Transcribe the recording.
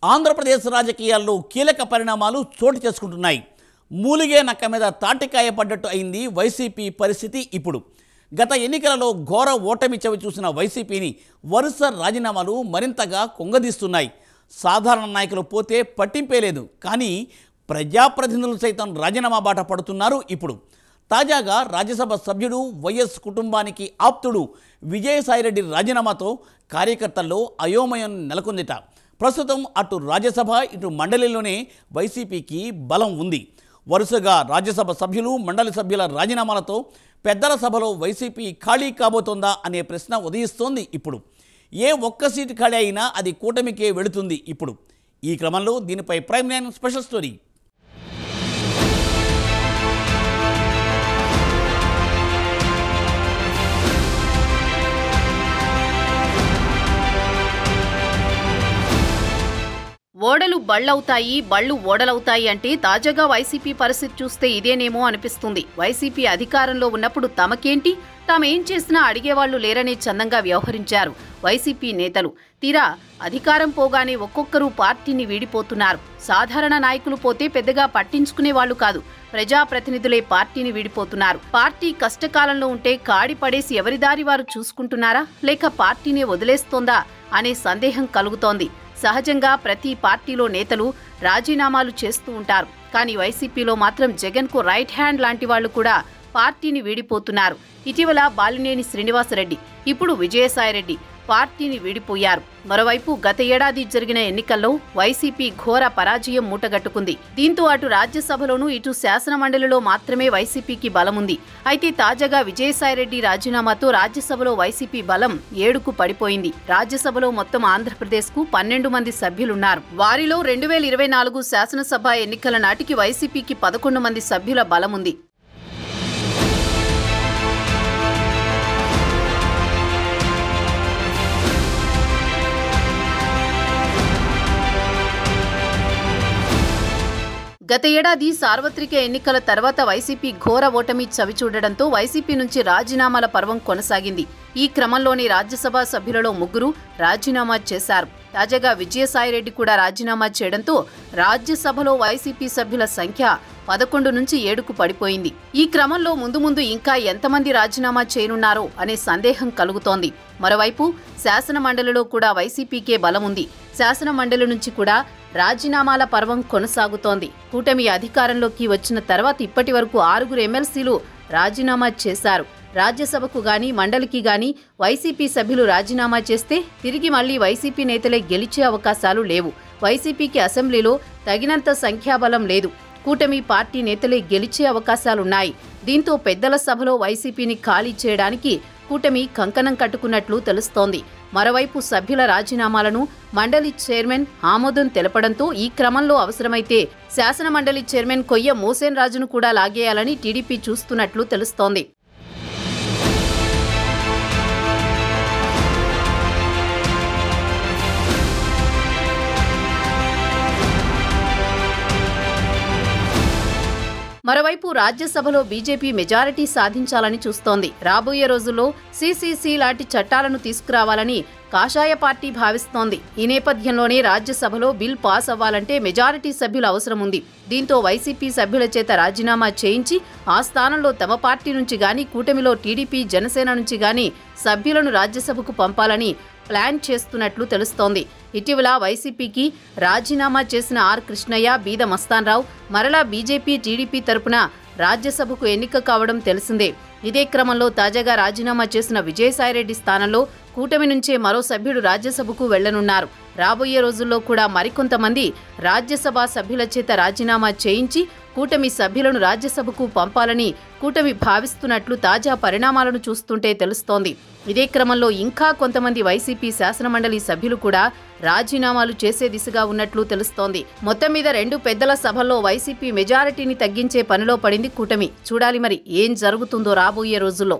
ఆంధ్రప్రదేశ్ రాజకీయాల్లో కీలక పరిణామాలు చోటు చేసుకుంటున్నాయి. మూలిగే నక్క మీద తాటికాయ పడ్డట్టు అయింది వైసీపీ పరిస్థితి. ఇప్పుడు గత ఎన్నికలలో ఘోర ఓటమి చవి చూసిన వైసీపీని వరుస రాజీనామాలు మరింతగా కుంగదీస్తున్నాయి. సాధారణ నాయకులు పోతే పట్టింపే లేదు, కానీ ప్రజాప్రతినిధులు సైతం రాజీనామా బాట పడుతున్నారు. ఇప్పుడు తాజాగా రాజ్యసభ సభ్యుడు వైఎస్ కుటుంబానికి ఆప్తుడు విజయసాయిరెడ్డి రాజీనామాతో కార్యకర్తల్లో అయోమయం నెలకొందిట. ప్రస్తుతం అటు రాజ్యసభ ఇటు మండలిలోనే వైసీపీకి బలం ఉంది. వరుసగా రాజ్యసభ సభ్యులు మండలి సభ్యుల రాజీనామాలతో పెద్దల సభలో వైసీపీ ఖాళీ కాబోతోందా అనే ప్రశ్న ఉదయిస్తోంది. ఇప్పుడు ఏ ఒక్క సీటు ఖాళీ అయినా అది కూటమికే వెళుతుంది. ఇప్పుడు ఈ క్రమంలో దీనిపై ప్రైమ్ లైన్ స్పెషల్ స్టోరీ. ఓడలు బళ్ళవుతాయి, బళ్ళు ఓడలవుతాయి అంటే తాజాగా వైసీపీ పరిస్థితి చూస్తే ఇదేనేమో అనిపిస్తుంది. వైసీపీ అధికారంలో ఉన్నప్పుడు తమకేంటి, తామేం చేసినా అడిగేవాళ్లు లేరనే చందంగా వ్యవహరించారు వైసీపీ నేతలు. తీరా అధికారం పోగానే ఒక్కొక్కరు పార్టీని వీడిపోతున్నారు. సాధారణ నాయకులు పోతే పెద్దగా పట్టించుకునేవాళ్లు కాదు, ప్రజాప్రతినిధులే పార్టీని వీడిపోతున్నారు. పార్టీ కష్టకాలంలో ఉంటే కాడి పడేసి ఎవరి దారి వారు చూసుకుంటున్నారా, లేక పార్టీనే వదిలేస్తోందా అనే సందేహం కలుగుతోంది. సహజంగా ప్రతి పార్టీలో నేతలు రాజీనామాలు చేస్తూ ఉంటారు, కానీ వైసీపీలో మాత్రం జగన్కు రైట్ హ్యాండ్ లాంటి వాళ్లు కూడా పార్టీని వీడిపోతున్నారు. ఇటీవల బాలినేని శ్రీనివాసరెడ్డి, ఇప్పుడు విజయసాయిరెడ్డి పార్టీని వీడిపోయారు. మరోవైపు గత ఏడాది జరిగిన ఎన్నికల్లో వైసీపీ ఘోర పరాజయం మూటగట్టుకుంది. దీంతో అటు రాజ్యసభలోనూ ఇటు శాసనమండలిలో మాత్రమే వైసీపీకి బలముంది. అయితే తాజాగా విజయసాయిరెడ్డి రాజీనామాతో రాజ్యసభలో వైసీపీ బలం 7కు పడిపోయింది. రాజ్యసభలో మొత్తం ఆంధ్రప్రదేశ్కు 12 మంది సభ్యులున్నారు. వారిలో 2024 శాసనసభ ఎన్నికల నాటికి వైసీపీకి 11 మంది సభ్యుల బలముంది. గత ఏడాది సార్వత్రిక ఎన్నికల తర్వాత వైసీపీ ఘోర ఓటమి చవిచూడడంతో వైసీపీ నుంచి రాజీనామాల పర్వం కొనసాగింది. ఈ క్రమంలోనే రాజ్యసభ సభ్యులలో 3 రాజీనామా చేశారు. తాజాగా విజయసాయిరెడ్డి కూడా రాజీనామా చేయడంతో రాజ్యసభలో వైసీపీ సభ్యుల సంఖ్య 11 నుంచి 7కు పడిపోయింది. ఈ క్రమంలో ముందు ఇంకా ఎంతమంది రాజీనామా చేయనున్నారో అనే సందేహం కలుగుతోంది. మరోవైపు శాసన మండలిలో కూడా వైసీపీకే బలముంది. శాసన మండలి నుంచి కూడా రాజీనామాల పర్వం కొనసాగుతోంది. కూటమి అధికారంలోకి వచ్చిన తర్వాత ఇప్పటి వరకు 6 ఎమ్మెల్సీలు రాజీనామా చేశారు. రాజ్యసభకు గాని మండలికి గాని వైసీపీ సభ్యులు రాజీనామా చేస్తే తిరిగి మళ్లీ వైసీపీ నేతలే గెలిచే అవకాశాలు లేవు. వైసీపీకి అసెంబ్లీలో తగినంత సంఖ్యాబలం లేదు. కూటమి పార్టీ నేతలే గెలిచే అవకాశాలున్నాయి. దీంతో పెద్దల సభలో వైసీపీని ఖాళీ చేయడానికి కూటమి కంకణం కట్టుకున్నట్లు తెలుస్తోంది. మరోవైపు సభ్యుల రాజీనామాలను మండలి చైర్మన్ ఆమోదం తెలపడంతో ఈ క్రమంలో అవసరమైతే శాసన మండలి చైర్మన్ కొయ్య మోసేన్ రాజును కూడా లాగేయాలని టీడీపీ చూస్తున్నట్లు తెలుస్తోంది. మరోవైపు రాజ్యసభలో బీజేపీ మెజారిటీ సాధించాలని చూస్తోంది. రాబోయే రోజుల్లో సీసీసీ లాంటి చట్టాలను తీసుకురావాలని కాషాయ పార్టీ భావిస్తోంది. ఈ నేపథ్యంలోనే రాజ్యసభలో బిల్ పాస్ అవ్వాలంటే మెజారిటీ సభ్యుల అవసరం ఉంది. దీంతో వైసీపీ సభ్యుల చేత రాజీనామా చేయించి ఆ స్థానంలో తమ పార్టీ నుంచి గాని కూటమిలో టీడీపీ జనసేన నుంచి గాని సభ్యులను రాజ్యసభకు పంపాలని ప్లాన్ చేస్తున్నట్లు తెలుస్తోంది. ఇటీవల వైసీపీకి రాజీనామా చేసిన ఆర్ కృష్ణయ్య, బీద మస్తాన్రావు మరలా బీజేపీ టీడీపీ తరపున రాజ్యసభకు ఎన్నిక కావడం తెలిసిందే. ఇదే క్రమంలో తాజాగా రాజీనామా చేసిన విజయసాయిరెడ్డి స్థానంలో కూటమి నుంచే మరో సభ్యుడు రాజ్యసభకు వెళ్లనున్నారు. రాబోయే రోజుల్లో కూడా మరికొంతమంది రాజ్యసభ సభ్యుల చేత రాజీనామా చేయించి కూటమి సభ్యులను రాజ్యసభకు పంపాలని కూటమి భావిస్తున్నట్లు తాజా పరిణామాలను చూస్తుంటే తెలుస్తోంది. ఇదే క్రమంలో ఇంకా కొంతమంది వైసీపీ శాసనమండలి సభ్యులు కూడా రాజీనామాలు చేసే దిశగా ఉన్నట్లు తెలుస్తోంది. మొత్తం మీద 2 పెద్దల సభల్లో వైసీపీ మెజారిటీని తగ్గించే పనిలో పడింది కూటమి. చూడాలి మరి ఏం జరుగుతుందో రాబోయే రోజుల్లో.